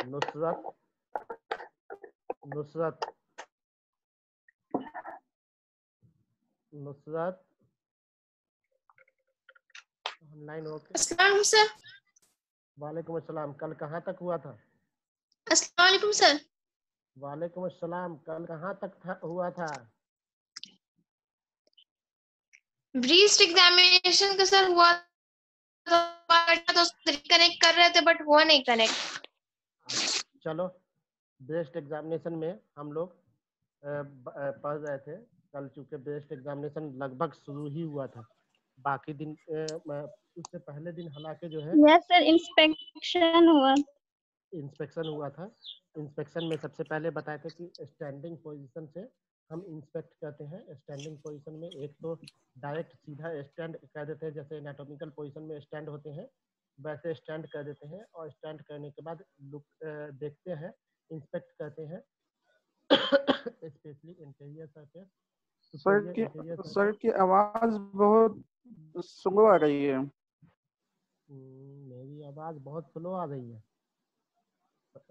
Nusrat, Nusrat, Nusrat online हो के। अस्सलाम सर। वालेकुम अस्सलाम। कल कहाँ तक हुआ था? अस्सलाम वालेकुम सर। वालेकुम अस्सलाम। कल कहाँ तक हुआ था? ब्रीस्ट एग्जामिनेशन का सर हुआ तो कनेक्ट कर रहे थे बट हुआ नहीं कनेक्ट। चलो, बेस्ट एग्जामिनेशन में हम लोग पढ़ रहे थे कल, चूंकि बेस्ट एग्जामिनेशन लगभग शुरू ही हुआ था। बाकी दिन उससे पहले दिन हालांकि जो है यस सर, इंस्पेक्शन हुआ था। इंस्पेक्शन में सबसे पहले बताए थे कि स्टैंडिंग पोजीशन से हम इंस्पेक्ट करते हैं। स्टैंडिंग पोजीशन में एक तो डायरेक्ट सीधा स्टैंड कर देते हैं, जैसे एनाटॉमिकल पोजीशन में स्टैंड होते हैं वैसे स्टैंड कर देते हैं, और स्टैंड करने के बाद लुक देखते हैं, इंस्पेक्ट करते हैं स्पेशली इंटीरियर सरफेस। सर की आवाज बहुत स्लो आ रही है। मेरी आवाज बहुत स्लो आ रही है।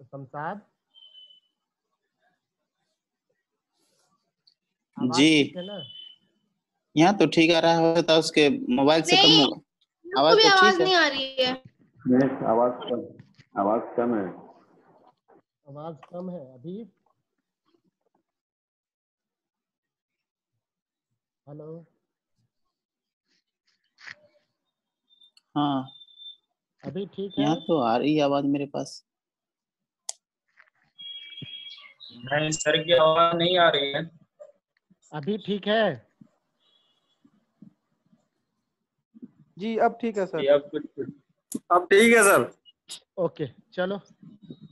शमशाद जी ठीक है ना? यहाँ तो ठीक आ रहा होता, उसके मोबाइल से कम आवाज तो आवाज ठीक है। नहीं आ रही है। आवाज कम है। आवाज कम है अभी। हेलो, हाँ अभी ठीक है? यहाँ तो आ रही है आवाज मेरे पास। नहीं सर की आवाज नहीं आ रही है। अभी ठीक है? जी अब ठीक है सर। अब ठीक है सर। ओके, चलो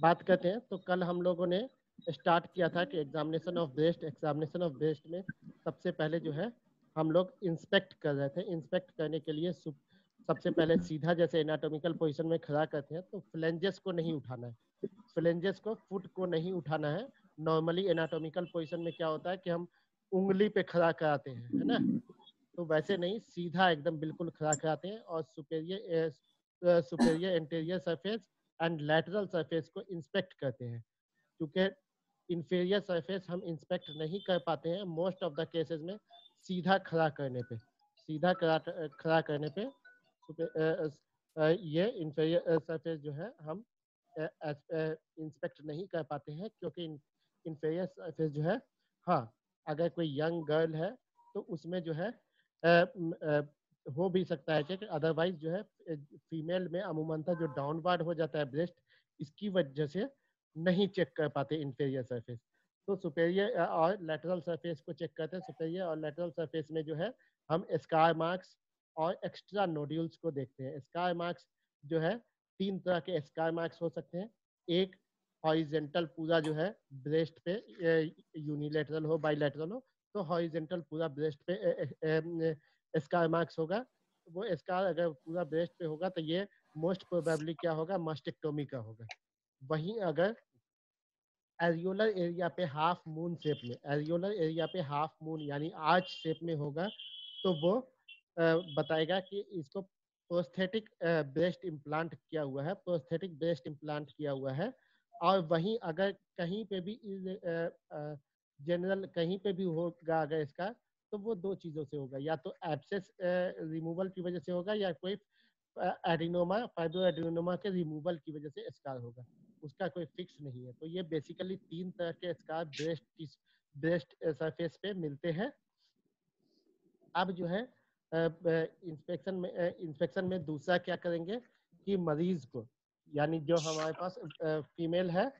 बात करते हैं। तो कल हम लोगों ने स्टार्ट किया था कि एग्जामिनेशन ऑफ बेस्ट में सबसे पहले जो है हम लोग इंस्पेक्ट कर रहे थे। इंस्पेक्ट करने के लिए सबसे पहले सीधा जैसे एनाटॉमिकल पोजीशन में खड़ा करते हैं तो फ्लेंजेस को नहीं उठाना है, फ्लेंजेस को, फुट को नहीं उठाना है। नॉर्मली एनाटॉमिकल पोजीशन में क्या होता है कि हम उंगली पे खड़ा कराते हैं, है ना? तो वैसे नहीं, सीधा एकदम बिल्कुल खड़ा कराते हैं और superior interior surface and lateral surface को इंस्पेक्ट करते हैं। क्योंकि इंफीरियर सरफेस हम इंस्पेक्ट नहीं कर पाते हैं मोस्ट ऑफ द केसेस में। सीधा खड़ा करने पे ये इंफीरियर सरफेस जो है हम इंस्पेक्ट नहीं कर पाते हैं, क्योंकि इंफीरियर सरफेस जो है, हाँ, अगर कोई यंग गर्ल है तो उसमें जो है हो भी सकता है कि अदरवाइज जो है फीमेल में अमूमनतः जो डाउनवर्ड हो जाता है ब्रेस्ट, इसकी वजह से नहीं चेक कर पाते इंफीरियर सरफेस। तो सुपेरियर और लेटरल सरफेस को चेक करते हैं। सुपेरियर और लेटरल सरफेस में जो है हम स्कार मार्क्स और एक्स्ट्रा नोड्यूल्स को देखते हैं। स्कार मार्क्स जो है 3 तरह के स्कार मार्क्स हो सकते हैं। एक हॉरिजेंटल पूरा जो है ब्रेस्ट पे, यूनिलेटरल हो बाइलेटरल हो, तो हॉरिजेंटल पूरा ब्रेस्ट पे स्कार मार्क्स होगा। वो स्कार अगर पूरा ब्रेस्ट पे होगा तो ये मोस्ट प्रोबेबली क्या होगा, मास्टेक्टोमी का होगा। वहीं अगर एरियोलर एरिया पे हाफ मून शेप में, एरियोलर एरिया पे हाफ मून यानी आर्च शेप में होगा, तो वो बताएगा कि इसको प्रोस्थेटिक ब्रेस्ट इम्प्लांट किया हुआ है, प्रोस्थेटिक ब्रेस्ट इम्प्लांट किया हुआ है। और वहीं अगर कहीं पे भी जनरल कहीं पे भी होगा अगर इसका, तो वो 2 चीज़ों से होगा, या तो एब्सेस रिमूवल की वजह से होगा, या कोई एडिनोमा, फाइब्रो एडिनोमा के रिमूवल की वजह से स्कार होगा। उसका कोई फिक्स नहीं है। तो ये बेसिकली 3 तरह के स्कार ब्रेस्ट सरफेस पे मिलते हैं। अब जो है इंस्पेक्शन में दूसरा क्या करेंगे कि मरीज को, यानी जो हमारे पास फीमेल है,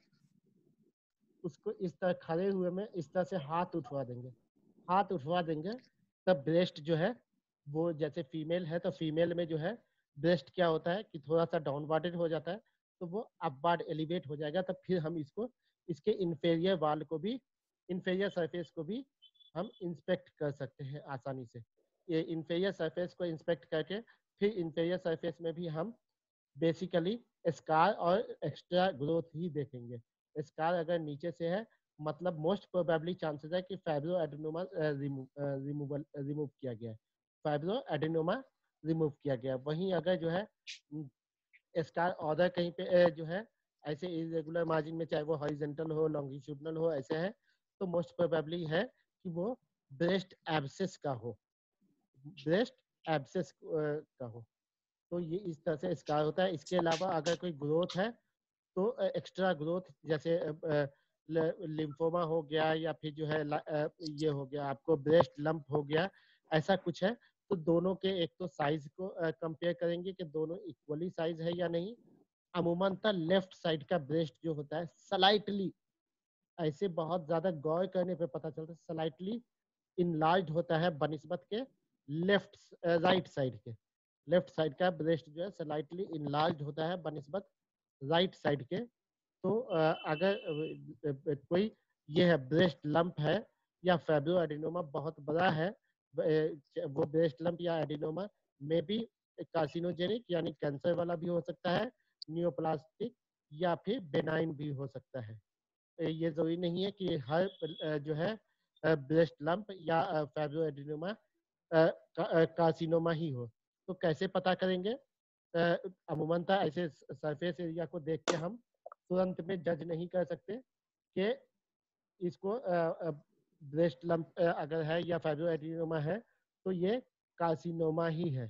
उसको इस तरह खड़े हुए में इस तरह से हाथ उठवा देंगे। तब ब्रेस्ट जो है वो, जैसे फीमेल है तो फीमेल में जो है ब्रेस्ट क्या होता है कि थोड़ा सा डाउनवर्डेड हो जाता है, तो वो अपवार्ड एलिवेट हो जाएगा। तब फिर हम इसके इंफीरियर वाल को भी, इंफीरियर सरफेस को भी हम इंस्पेक्ट कर सकते हैं आसानी से। ये इंफीरियर सरफेस को इंस्पेक्ट करके फिर इंफीरियर सरफेस में भी हम बेसिकली स्कार और एक्स्ट्रा ग्रोथ ही देखेंगे। स्कार अगर नीचे से है, मतलब मोस्ट प्रोबेबली चांसेस है कि फाइब्रो एडिनोमा रिमूव किया गया है, फाइब्रो एडिनोमा रिमूव किया गया। वहीं अगर जो है स्कार ऑर्डर कहीं पे जो है ऐसे इरेगुलर मार्जिन में चाहे वो हॉरिजॉन्टल हो लॉन्गिट्यूडनल हो ऐसे है तो मोस्ट प्रोबेबली है कि वो ब्रेस्ट एब्सेस का हो, ब्रेस्ट एब्सेस का हो। तो ये इस तरह से स्कार होता है। इसके अलावा अगर कोई ग्रोथ है तो एक्स्ट्रा ग्रोथ जैसे लिम्फोमा हो गया या फिर जो है ये हो गया आपको ब्रेस्ट लंप हो गया, ऐसा कुछ है तो दोनों के एक तो साइज को कंपेयर करेंगे कि दोनों इक्वली साइज है या नहीं। अमूमनतः लेफ्ट साइड का ब्रेस्ट जो होता है स्लाइटली, ऐसे बहुत ज्यादा गौर करने पे पता चलता है स्लाइटली इनलार्ज होता है बनिस्बत के लेफ्ट राइट साइड के। लेफ्ट साइड का ब्रेस्ट जो है स्लाइटली इनलार्ज होता है बनिस्बत राइट साइड के। तो अगर कोई ये है ब्रेस्ट लंप है या फैब्रो एडिनोमा बहुत बड़ा है, वो ब्रेस्ट लंप या एडिनोमा में भी कार्सिनोजेनिक यानी कैंसर वाला भी हो सकता है, नियोप्लास्टिक या फिर बेनाइन भी हो सकता है। ये जरूरी नहीं है कि हर जो है ब्रेस्ट लंप या फैब्रो एडिनोमा कार्सिनोमा ही हो। तो कैसे पता करेंगे? अमूमनतः ऐसे सरफेस एरिया को देख के हम तुरंत में जज नहीं कर सकते कि इसको ब्रेस्ट लंप अगर है या फैब्रो एडिनोमा है तो ये कार्सिनोमा ही है।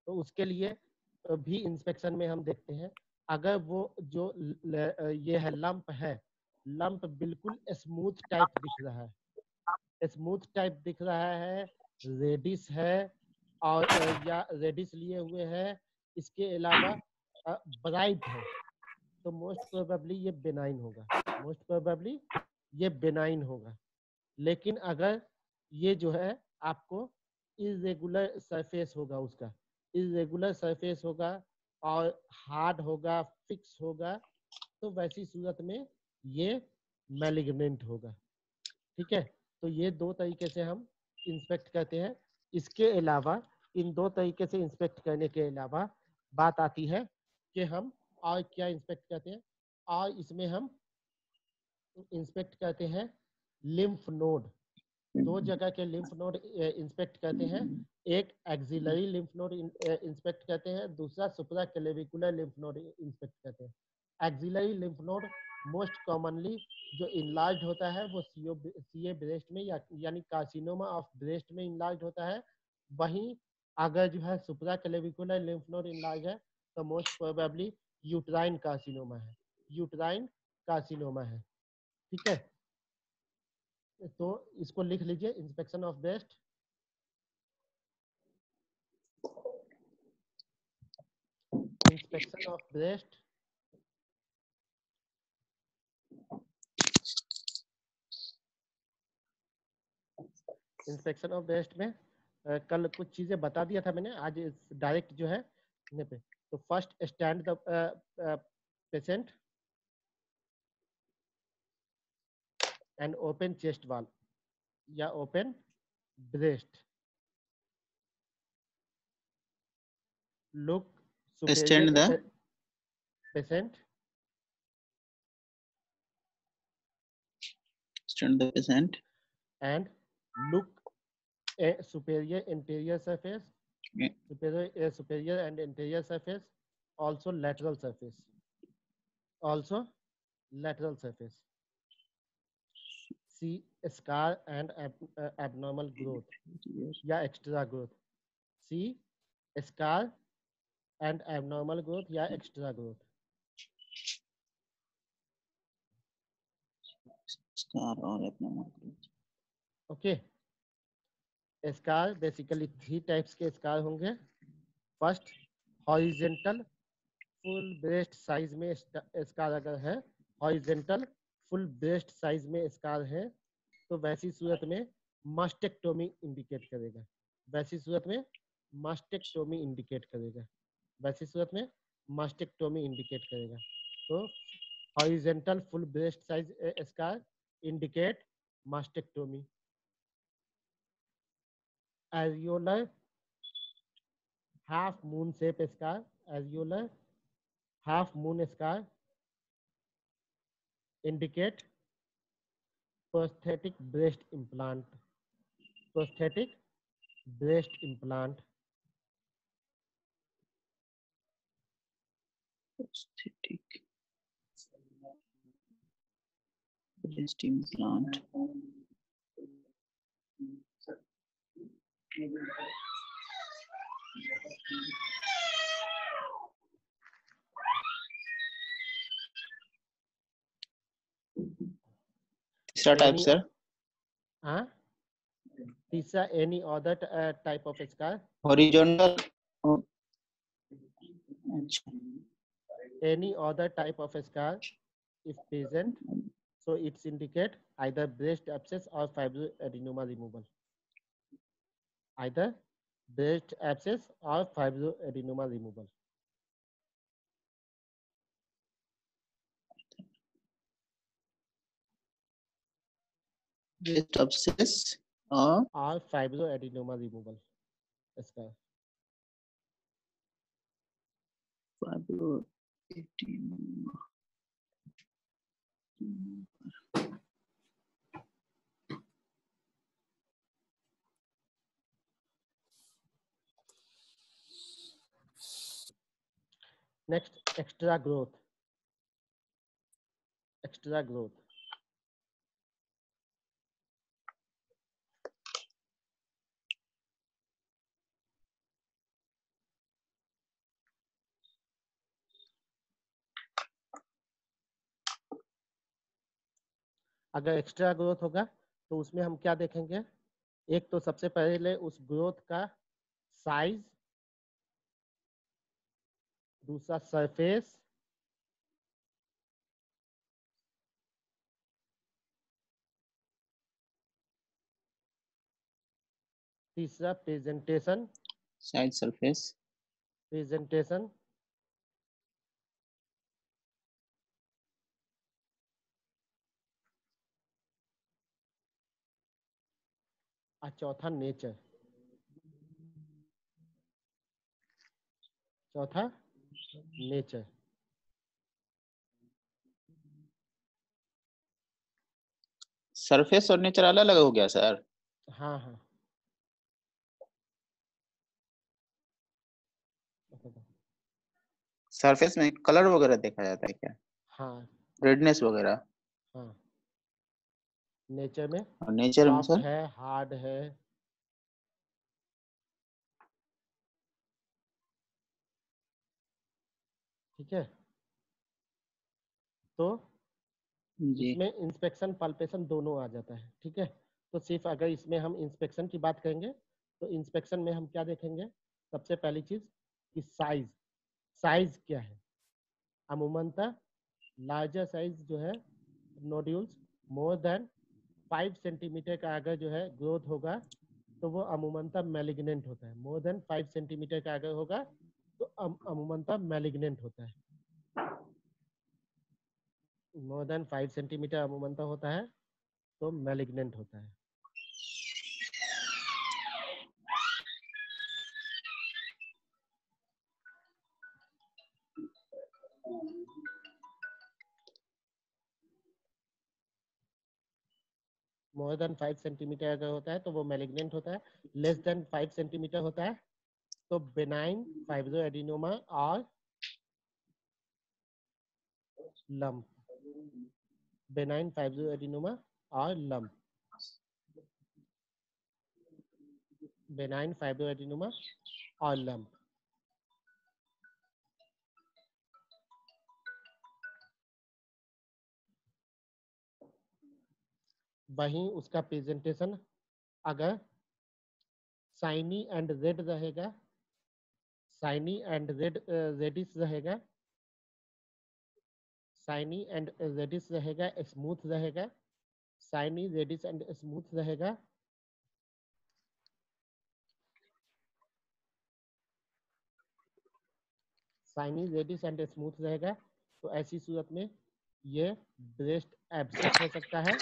तो उसके लिए भी इंस्पेक्शन में हम देखते हैं अगर वो जो ये है लंप है, लंप बिल्कुल स्मूथ टाइप दिख रहा है, स्मूथ टाइप दिख रहा है, रेडिश है और या रेडिश लिए हुए है, इसके अलावा ब्राइट है, तो मोस्ट प्रोबेबली ये बेनाइन होगा, मोस्ट प्रोबेबली ये बेनाइन होगा। लेकिन अगर ये जो है आपको इरेगुलर सरफेस होगा, उसका इरेगुलर सरफेस होगा और हार्ड होगा, फिक्स होगा, तो वैसी सूरत में ये मैलिग्नेंट होगा। ठीक है, तो ये दो तरीके से हम इंस्पेक्ट करते हैं। इसके अलावा इन दो तरीके से इंस्पेक्ट करने के अलावा बात आती है कि हम और क्या इंस्पेक्ट करते हैं, और इसमें हम इंस्पेक्ट करते हैं लिम्फ नोड। दो जगह के लिम्फ नोड इंस्पेक्ट करते हैं, एक एक्सिलरी लिम्फ नोड इंस्पेक्ट करते हैं, दूसरा सुपरा क्लेविकुलर लिम्फ नोड इंस्पेक्ट करते हैं। Axillary lymph node most commonly जो इनलार्ज होता है वो सीए ब्रेस्ट में यानी कार्सिनोमा ऑफ ब्रेस्ट में इनलार्ज होता है। वहीं अगर जो है सुपरा क्लेविकुलर लिम्फ नोड इनलार्ज है तो मोस्ट प्रोबेबली यूट्राइन कार्सिनोमा है, यूट्राइन कार्सिनोमा है। ठीक है, तो इसको लिख लीजिए, inspection of breast. Inspection of breast inspection of breast में कल कुछ चीजें बता दिया था मैंने, आज डायरेक्ट जो है पे। तो first stand the patient and open chest wall या open breast, look superior Stand the patient and look a superior anterior surface, Yeah. superior and anterior surface, also lateral surface, also lateral surface. See scar and abnormal growth या extra growth. See scar and abnormal growth या extra growth. Scar or abnormal growth. Okay. Scar basically 3 types के scar होंगे। First horizontal full breast size में scar अगर है, horizontal full breast size में scar है तो वैसी सूरत में मास्टेक्टोमी इंडिकेट करेगा, वैसी सूरत में मास्टेक्टोमी इंडिकेट करेगा, वैसी सूरत में मास्टेक्टोमी इंडिकेट करेगा। तो horizontal full breast size scar indicate mastectomy. Areolar half moon shape scar, areolar half moon scar indicate prosthetic breast implant, prosthetic breast implant. Prosthetic stem plant. तीसरा type Any- sir. हाँ, तीसरा any other type of scar, horizontal. अच्छा, any other type of scar if present, so it's indicate either breast abscess or fibroadenoma removal. Either breast abscess or fibroadenoma removal. breast abscess और Or fibroadenoma removal scar. fibroadenoma। Next, extra growth. Extra growth. अगर extra growth होगा तो उसमें हम क्या देखेंगे? एक तो सबसे पहले उस ग्रोथ का साइज, दूसरा सरफेस, तीसरा प्रेजेंटेशन, साइड सरफेस। प्रेजेंटेशन, और चौथा नेचर। चौथा नेचर। सरफेस और नेचर अलग अलग हो गया सर। हाँ हाँ, सरफेस में कलर वगैरह देखा जाता है क्या? हाँ रेडनेस वगैरह। हाँ। नेचर में और नेचर में सॉफ्ट सर? है, हार्ड है, ठीक है। तो जी। इसमें इंस्पेक्शन पाल्पेशन दोनों आ जाता है, ठीक है। तो सिर्फ अगर इसमें हम इंस्पेक्शन की बात करेंगे तो इंस्पेक्शन में हम क्या देखेंगे? सबसे पहली चीज कि साइज। साइज क्या है? अमूमनतः लार्जर साइज जो है नोड्यूल्स मोर देन 5 सेंटीमीटर का अगर जो है ग्रोथ होगा तो वो अमूमनतः मैलिग्नेंट होता है। मोर देन 5 सेंटीमीटर का अगर होगा तो अमूमनतः मैलिग्नेंट होता है। मोर देन 5 सेंटीमीटर अमूमनतः होता है तो मैलिग्नेंट होता है। मोर देन 5 सेंटीमीटर अगर होता है तो वो मैलिग्नेंट होता है। लेस देन 5 सेंटीमीटर होता है तो बेनाइन फाइब्रोएडिनोमा और लंप। बेनाइन फाइब्रोएडिनोमा और लंप। बेनाइन फाइब्रोएडिनोमा और लंप। वहीं उसका प्रेजेंटेशन अगर साइनी एंड रेड रहेगा, साइनी एंड रेडिश रहेगा, साइनी एंड रेडिश रहेगा, स्मूथ रहेगा, साइनी रेडिश एंड स्मूथ रहेगा, साइनी रेडिश एंड स्मूथ रहेगा, तो ऐसी सूरत में ये ब्रेस्ट एब्सेस हो सकता है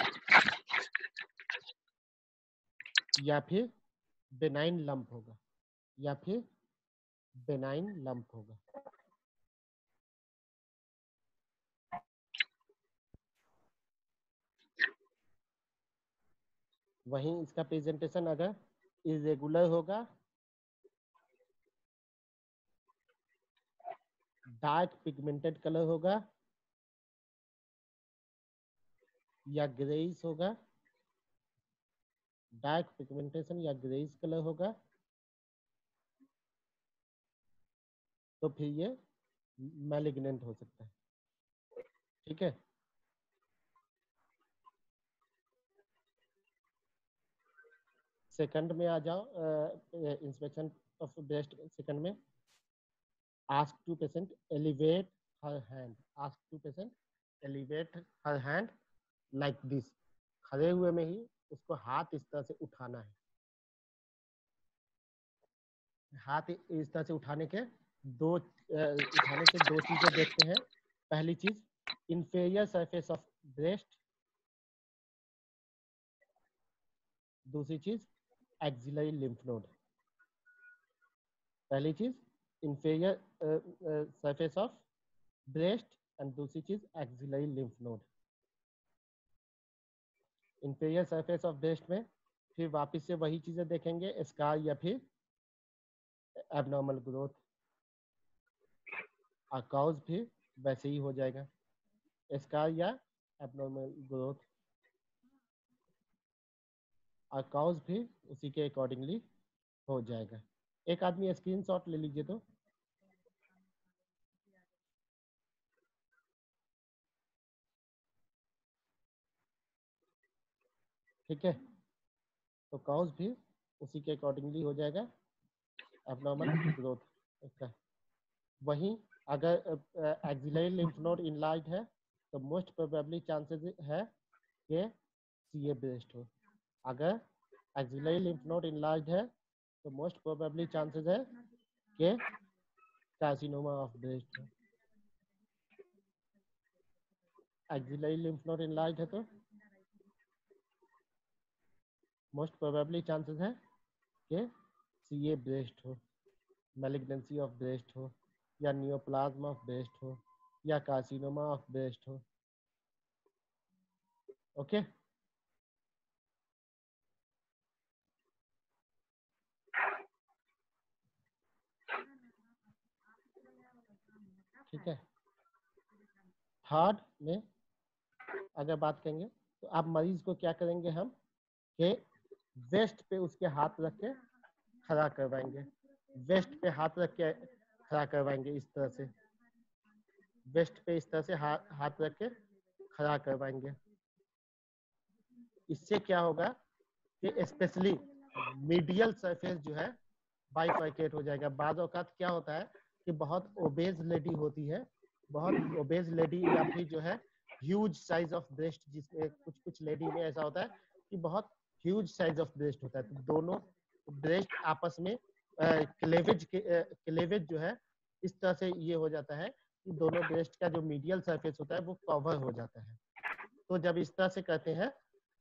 या फिर बेनाइन लंप होगा, या फिर बेनाइन लंप होगा। वहीं इसका प्रेजेंटेशन अगर इरेगुलर होगा, डार्क पिगमेंटेड कलर होगा, या ग्रेइश होगा, डार्क पिगमेंटेशन या ग्रेइश कलर होगा, तो फिर ये मैलिग्नेंट हो सकता है। ठीक है, सेकंड में आ जाओ, इंस्पेक्शन ऑफ ब्रेस्ट सेकंड में। Ask to patient elevate her hand, ask to patient elevate her hand like this. खड़े हुए में ही उसको हाथ इस तरह से उठाना है। हाथ इस तरह से उठाने के उठाने से दो चीजें देखते हैं। पहली चीज, इंफीरियर सरफेस ऑफ ब्रेस्ट। दूसरी चीज, एक्सिलरी लिम्फ नोड। पहली चीज inferior surface of breast and दूसरी चीज axillary lymph node. Inferior surface of breast में फिर वापस से वही चीजें देखेंगे, स्कार या फिर एबनॉर्मल ग्रोथ। और कॉज फिर वैसे ही हो जाएगा, स्कार या एबनॉर्मल ग्रोथ। और कॉज फिर उसी के अकॉर्डिंगली हो जाएगा। एक आदमी स्क्रीनशॉट ले लीजिए तो। ठीक है, तो कॉज भी उसी के अकॉर्डिंगली हो जाएगा, एबनॉर्मल ग्रोथ का। वहीं अगर एक्सिलरी लिम्फ नोड इनलार्ज है तो मोस्ट प्रोबेबली चांसेस है कि सीए ब्रेस्ट हो। अगर एक्सिलरी लिम्फ नोड इनलार्ज है तो मोस्ट प्रोबेबली चांसेस है कि कार्सिनोमा ऑफ ब्रेस्ट हो। एक्सिलरी लिम्फ नोड इनलार्ज है तो मोस्ट प्रोबेबली चांसेस है कि सीए ब्रेस्ट हो, मैलिग्नेंसी ऑफ ब्रेस्ट हो, या नियोप्लाज्म ऑफ ब्रेस्ट हो, या कार्सिनोमा ऑफ ब्रेस्ट हो। ओके, ठीक है। थर्ड में अगर बात करेंगे तो आप मरीज को क्या करेंगे, हम के वेस्ट पे उसके हाथ रख के खड़ा करवाएंगे। वेस्ट पे हाथ रख के खड़ा करवाएंगे, इस तरह से वेस्ट पे इस तरह से हाथ रख के खड़ा करवाएंगे। इससे क्या होगा कि स्पेशली मीडियल सरफेस जो है बाइफर्केट हो जाएगा। बाद औकात क्या होता है कि बहुत ओबेज लेडी होती है, बहुत ओबेज लेडी, या फिर जो है ह्यूज साइज ऑफ ब्रेस्ट, जिसमें कुछ लेडी में ऐसा होता है कि बहुत ह्यूज साइज ऑफ ब्रेस्ट होता है, तो दोनों ब्रेस्ट आपस में क्लेवेज जो है इस तरह से ये हो जाता है कि दोनों ब्रेस्ट का जो मीडियल सरफेस होता है वो कवर हो जाता है। तो जब इस तरह से करते हैं,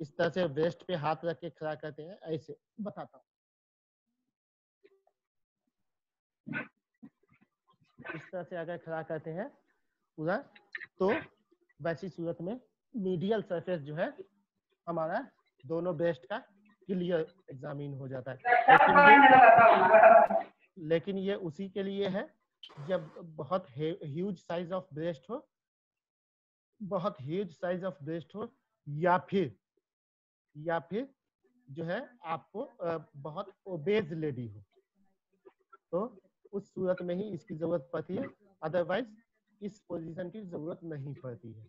इस तरह से ब्रेस्ट पे हाथ रख के खड़ा करते हैं, ऐसे बताता हूँ, इस तरह से अगर खड़ा करते हैं पूरा, तो वैसी सूरत में मीडियल सरफेस जो है हमारा दोनों ब्रेस्ट का क्लियर एग्जामिन हो जाता है। लेकिन ये उसी के लिए है जब बहुत ह्यूज साइज ऑफ ब्रेस्ट हो, बहुत ह्यूज साइज ऑफ ब्रेस्ट हो, या फिर जो है आपको बहुत ओबेज लेडी हो, तो उस सूरत में ही इसकी जरूरत पड़ती है, अदरवाइज इस पोजीशन की जरूरत नहीं पड़ती है।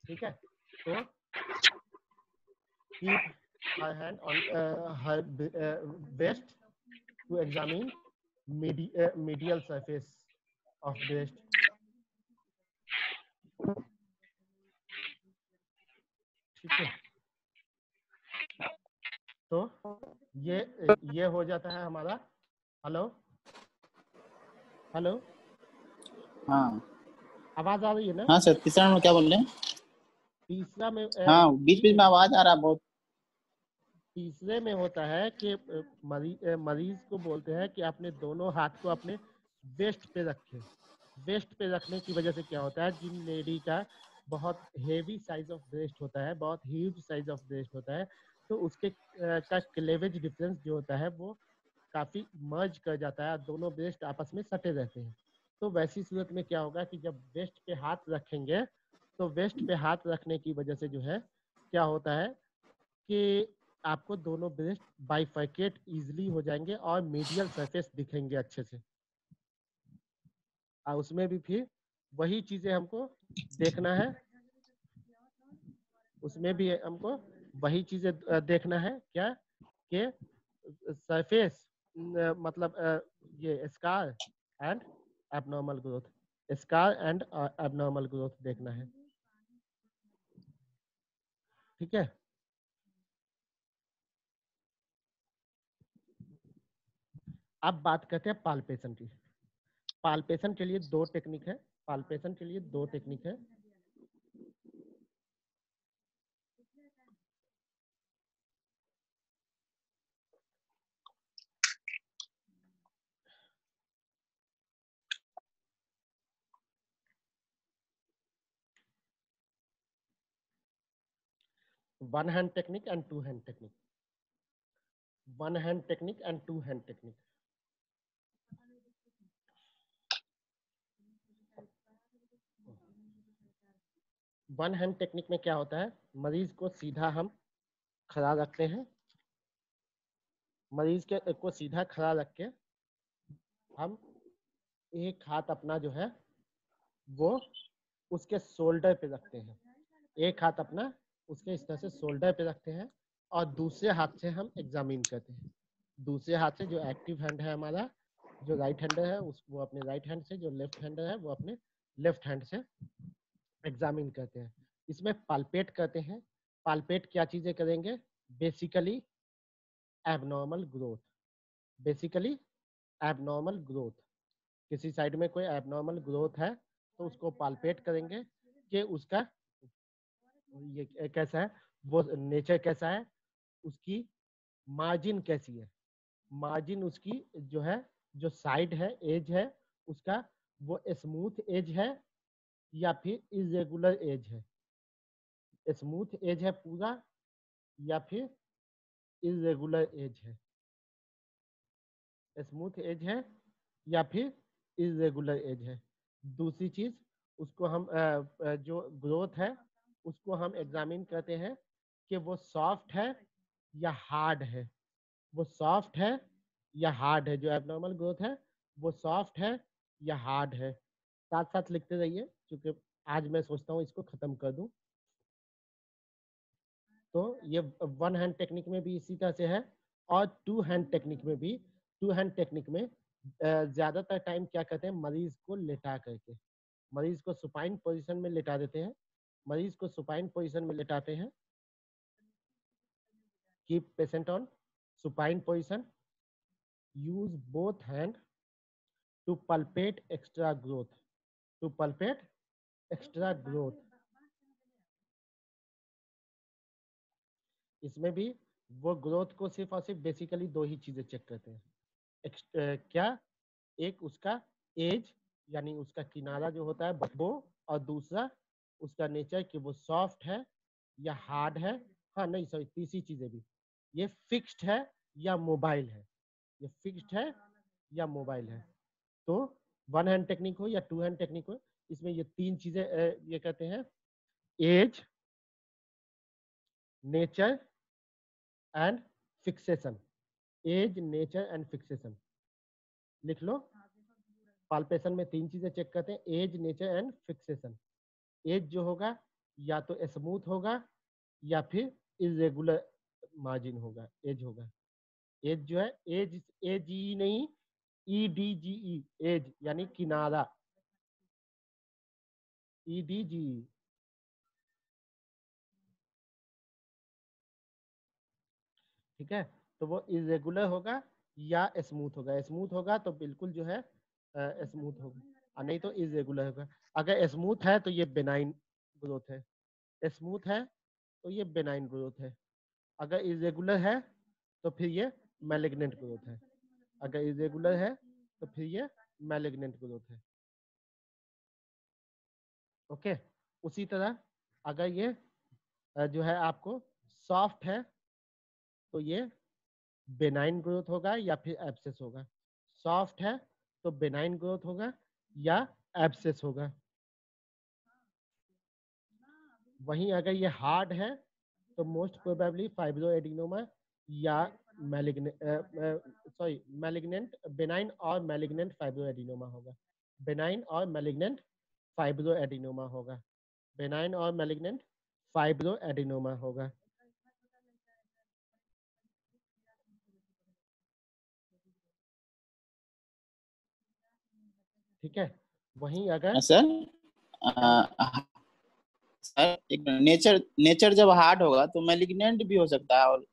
ठीक है, तो keep her hand on her breast to examine medial surface of breast. ठीक है, तो ये हो जाता है हमारा। हेलो हेलो, हाँ आवाज आ रही है ना? हाँ सर, तीसरा में क्या बोल रहे हैं? तीसरा में हाँ, बीच बीच में आवाज आ रहा है बहुत। तीसरे में होता है कि मरीज को बोलते हैं कि अपने दोनों हाथ को अपने वेस्ट पे रखें। वेस्ट पे रखने की वजह से क्या होता है, जिन लेडी का बहुत हेवी साइज ऑफ ब्रेस्ट होता है, बहुत ह्यूज साइज ऑफ ब्रेस्ट होता है, तो उसके का क्लेवेज डिफरेंस जो होता है वो काफी मर्ज कर जाता है, दोनों ब्रेस्ट आपस में सटे रहते हैं। तो वैसी सूरत में क्या होगा कि जब वेस्ट पे हाथ रखेंगे, तो वेस्ट पे हाथ रखने की वजह से जो है क्या होता है कि आपको दोनों ब्रेस्ट बाइफर्केट इजीली हो जाएंगे और मीडियल सरफेस दिखेंगे अच्छे से। और उसमें भी फिर वही चीजें हमको देखना है, उसमें भी हमको वही चीजें देखना है क्या कि सरफेस मतलब ये scar and abnormal growth, scar and abnormal growth देखना है। ठीक है, अब बात करते हैं पाल्पेशन की। पाल्पेशन के लिए दो टेक्निक है, पाल्पेशन के लिए दो टेक्निक है। One hand technique and two hand technique, one hand technique and two hand technique. One hand technique में क्या होता है, मरीज को सीधा हम खड़ा रखते हैं, मरीज के को सीधा खड़ा रख के हम एक हाथ अपना जो है वो उसके शोल्डर पे रखते हैं, एक हाथ अपना उसके इस तरह से शोल्डर पे रखते हैं और दूसरे हाथ से हम एग्जामिन करते हैं। दूसरे हाथ से जो एक्टिव हैंड है हमारा, जो राइट हैंडर है उस वो अपने राइट हैंड से, जो लेफ्ट हैंडर है वो अपने लेफ्ट हैंड से एग्जामिन करते हैं। इसमें पाल्पेट करते हैं। पाल्पेट क्या चीजें करेंगे, basically abnormal growth, basically abnormal growth, किसी साइड में कोई एबनॉर्मल ग्रोथ है तो उसको पाल्पेट करेंगे कि उसका ये कैसा है, वो नेचर कैसा है, उसकी मार्जिन कैसी है, मार्जिन उसकी जो है, जो साइड है, एज है उसका, वो स्मूथ एज है या फिर इरेगुलर एज है, स्मूथ एज है पूरा या फिर इरेगुलर एज है, स्मूथ एज है या फिर इरेगुलर एज है। दूसरी चीज उसको हम जो ग्रोथ है उसको हम एग्जामिन करते हैं कि वो सॉफ्ट है या हार्ड है, वो सॉफ्ट है या हार्ड है, जो एबनॉर्मल ग्रोथ है वो सॉफ्ट है या हार्ड है। साथ साथ लिखते रहिए क्योंकि आज मैं सोचता हूँ इसको खत्म कर दूं। तो ये वन हैंड टेक्निक में भी इसी तरह से है और टू हैंड टेक्निक में भी, टू हैंड टेक्निक में ज्यादातर टाइम क्या करते हैं, मरीज को लेटा करके, मरीज को सुपाइन पोजीशन में लेटा देते हैं, मरीज को सुपाइन पोजीशन में लेटाते हैं। Keep patient on supine position, use both hand to palpate extra growth, to palpate extra growth। इसमें भी वो ग्रोथ को सिर्फ और सिर्फ बेसिकली दो ही चीजें चेक करते हैं, क्या, एक उसका एज यानी उसका किनारा जो होता है वो, और दूसरा उसका नेचर कि वो सॉफ्ट है या हार्ड है, हाँ नहीं सॉरी तीसरी चीजें भी, ये फिक्स्ड है या मोबाइल है, ये फिक्स्ड है या मोबाइल है। तो वन हैंड टेक्निक हो या टू हैंड टेक्निक हो, इसमें ये तीन चीजें ये कहते हैं, edge, nature and fixation, edge, nature and fixation. लिख लो, पाल्पेशन में तीन चीजें चेक करते हैं, edge, nature and fixation. Edge जो होगा या तो स्मूथ होगा या फिर इरेगुलर मार्जिन होगा, एज होगा, एज जो है, एज एज ई नहीं, EDGE, एज यानी किनारा, EDGE। ठीक है, तो वो इरेगुलर होगा या स्मूथ होगा, स्मूथ होगा तो बिल्कुल जो है स्मूथ होगा, और नहीं तो इरेगुलर होगा। अगर स्मूथ है तो ये बेनाइन ग्रोथ है, स्मूथ है तो ये बेनाइन ग्रोथ है, अगर इरेगुलर है तो फिर ये मैलिग्नेंट ग्रोथ है, अगर इरेगुलर है तो फिर ये मैलिग्नेंट ग्रोथ है। ओके, उसी तरह अगर ये जो है आपको सॉफ्ट है तो ये बेनाइन ग्रोथ होगा या फिर एब्सेस होगा, सॉफ्ट है तो बेनाइन ग्रोथ होगा या एब्सेस होगा। वहीं अगर ये हार्ड है तो मोस्ट प्रोबेबली फाइब्रोएडिनोमा या मैलिग्नेंट बेनाइन और मैलिग्नेंट फाइब्रोएडिनोमा होगा। बेनाइन और मैलिग्नेंट फाइब्रोएडिनोमा होगा। बेनाइन और मैलिग्नेंट फाइब्रोएडिनोमा होगा। ठीक है, वहीं अगर सर सर एक नेचर जब हार्ड होगा तो मैलिग्नेंट भी हो सकता है और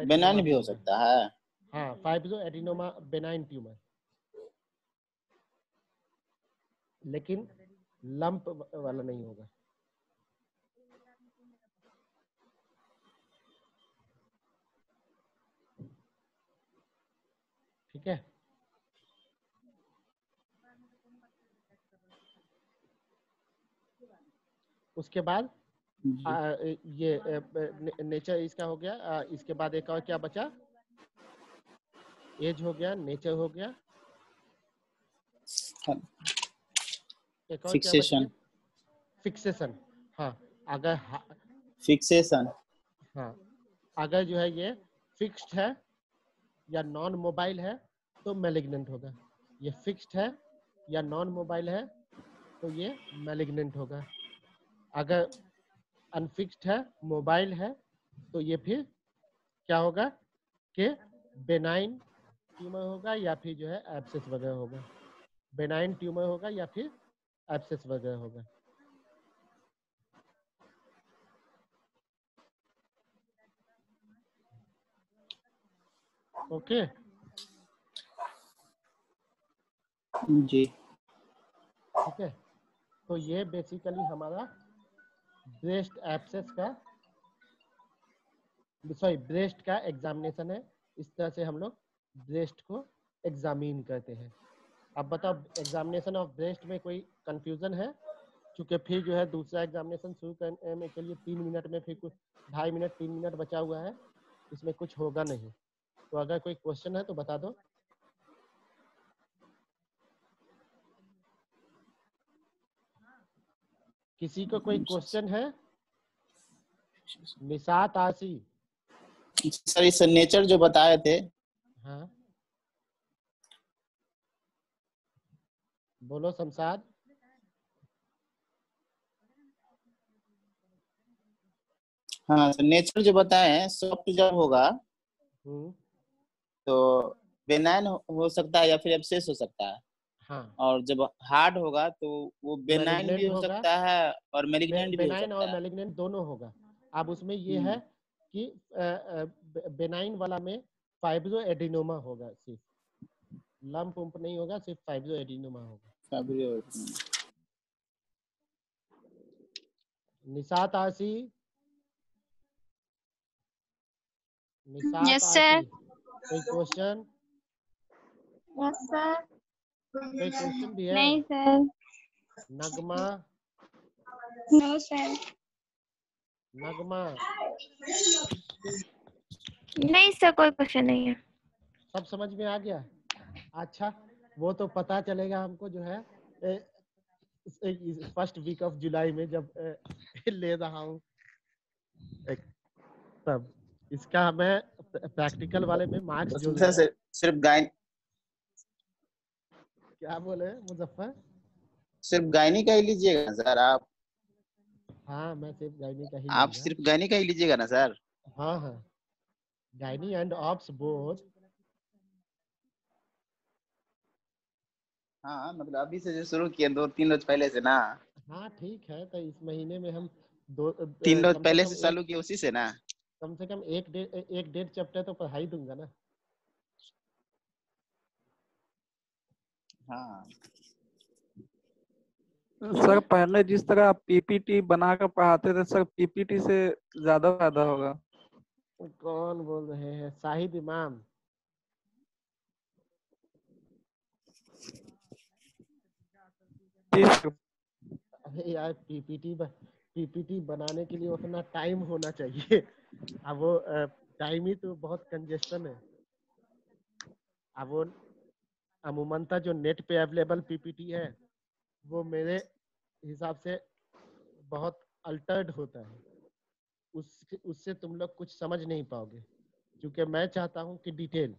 बेनाइन भी हो सकता है। हाँ, फाइब्रोएडिनोमा बेनाइन ट्यूमर, लेकिन लंप वाला नहीं होगा। ठीक है, उसके बाद ये नेचर इसका हो गया। इसके बाद एक और क्या बचा? एज हो गया, नेचर हो गया, एक और क्या बच गया? फिक्सेशन। हाँ, अगर फिक्सेशन, हाँ, अगर जो है ये फिक्स्ड है या नॉन मोबाइल है तो मैलिग्नेंट होगा। ये फिक्स्ड है या नॉन मोबाइल है तो ये मैलिग्नेंट होगा। अगर अनफिक्स्ड है, मोबाइल है, तो ये फिर क्या होगा कि बेनाइन ट्यूमर होगा या फिर जो है एब्सेस वगैरह होगा। बेनाइन ट्यूमर होगा या फिर एब्सेस वगैरह होगा। ओके जी, ठीक है, तो ये बेसिकली हमारा ब्रेस्ट एब्सेस का ब्रेस्ट का एग्जामिनेशन है। इस तरह से हम लोग ब्रेस्ट को एग्जामिन करते हैं। अब बताओ, एग्जामिनेशन ऑफ ब्रेस्ट में कोई कंफ्यूजन है? क्योंकि फिर जो है दूसरा एग्जामिनेशन शुरू करने के लिए 3 मिनट में फिर कुछ 2.5 मिनट 3 मिनट बचा हुआ है, इसमें कुछ होगा नहीं। तो अगर कोई क्वेश्चन है तो बता दो। किसी को कोई क्वेश्चन है? निशात आसी। सर इस नेचर जो बताए थे, हाँ बोलो शमशाद। हाँ सर नेचर जो बताए हैं, सॉफ्ट जब होगा तो बेनाइन हो सकता है या फिर एब्सेस हो सकता है। हाँ, और जब हार्ड होगा तो वो बेनाइन भी हो सकता है और मैलिग्नेंट भी हो बेनाइन सकता और है। मैलिग्नेंट दोनों होगा। अब उसमें ये है कि बेनाइन वाला में फाइब्रोएडिनोमा होगा, सिर्फ लंप उम्प नहीं होगा, सिर्फ फाइब्रोएडिनोमा होगा। निशात आसी, निशात Yes, आसी, sir. कोई क्वेश्चन? Yes, sir. कोई क्वेश्चन भी है? नहीं सर। नगमा, नो सर। नगमा, नहीं सर, कोई क्वेश्चन नहीं है। सब समझ में आ गया? अच्छा, वो तो पता चलेगा हमको जो है फर्स्ट वीक ऑफ जुलाई में जब ले रहा हूँ तब। इसका हमें प्रैक्टिकल वाले में मार्क्स जो सिर्फ गायन, क्या बोले मुजफ्फर? सिर्फ गायनी का ही लीजिएगा सर आप? हाँ, मैं सिर्फ गायनी का ही आप लूंगा। सिर्फ गायनी का ही लीजिएगा ना सर? हाँ हाँ, गायनी एंड ऑप्स बोथ। हाँ मतलब अभी से जो शुरू किए 2-3 रोज पहले से ना? हाँ ठीक है, तो इस महीने में हम 3 रोज कम पहले से से कम चालू किए उसी से ना? कम से कम एक डेढ़ चैप्टर तो पढ़ा ही दूंगा ना। हाँ सर पहले जिस तरह आप पीपीटी बनाकर पढ़ाते थे सर, पीपीटी से ज्यादा फायदा होगा। कौन बोल रहे हैं? शाहिद इमाम। अरे यार, पीपीटी बनाने के लिए उतना टाइम होना चाहिए। अब वो टाइम ही तो बहुत कंजेशन है। अब वो अमूमन जो नेट पे अवेलेबल पीपीटी है वो मेरे हिसाब से बहुत अल्टर्ड होता है। उससे तुम लोग कुछ समझ नहीं पाओगे, क्योंकि मैं चाहता हूँ कि डिटेल